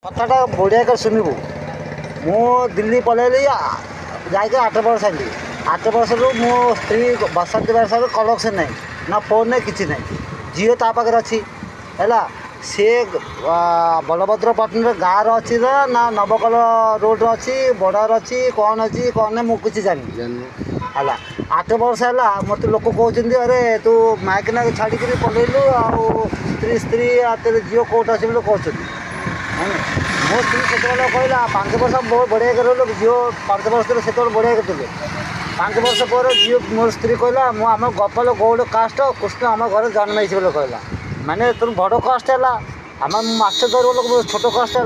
कथाटा बढ़िया कर शुणु मु दिल्ली पलैली जाके 8 वर्ष आली 8 वर्ष रु मो स्त्री बसंती वर्ष कलेक्शन ना ना फोन ना कि ना झील ता पाखे अच्छी है सी बलभद्रपट्टन गाँव अच्छी ना नवकल रोड अच्छी बड़ार अच्छी कौन अच्छी कौन ना मुझे जानी है 8 वर्ष है मत लोक कहते अरे तू माइकना छाड़ी पलैलु आ स्त्री तेरे झील कौट अच्छे कहते मो स्त्री से कहला 5 वर्ष बहुत बढ़िया कर झील 5 वर्ष से बढ़िया करते 5 वर्ष पर झील मो स्त्री कहला आम गोपाल गौड़ कास्ट कृष्ण आम घर जन्म बोले कहला माने तुम बड़ कास्ट है आम माछ धर लोग छोट कास्ट है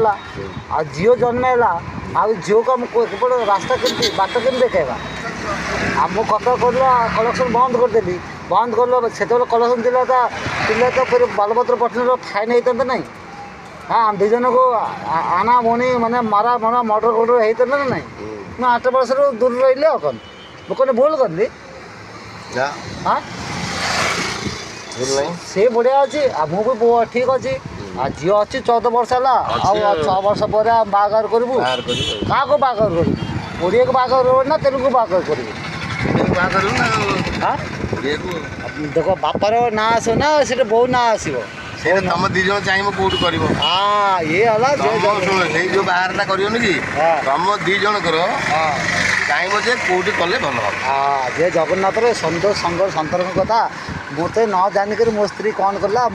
आ झील जन्म है आ झील को केवल रास्ता केमती बाट केमी देखा आम कथा कहला कलेक्शन बंद करदेली बंद कर से कलेक्शन पिला तो फिर बलभद्रपट्टन फाइन होता ना हाँ आम दुजन को आना बुणी माने मारा मारा मर्डर फर्डर होता ना ना मैं 8 वर्ष दूर रही कौन मुझे भूल करली हाँ से बढ़िया अच्छी मुझे ठीक अच्छी झील अच्छी 14 वर्ष है 6 वर्ष पर बाघर करूँ क्या को बाघर करूँ ओडिया को बाघर ना तेलुगु बाघर करूँ हाँ देख बापार ना आसो ना से बो ना आसो तुम दी जन चाहिए कौट कर हाँ ये जो बाहर कर तुम दी जन कर चाहिए कौट कले भल हाँ जे जगन्नाथ सन्तोष संग संतर्क कथा मत न जानिक मो स्त्री कौन कला।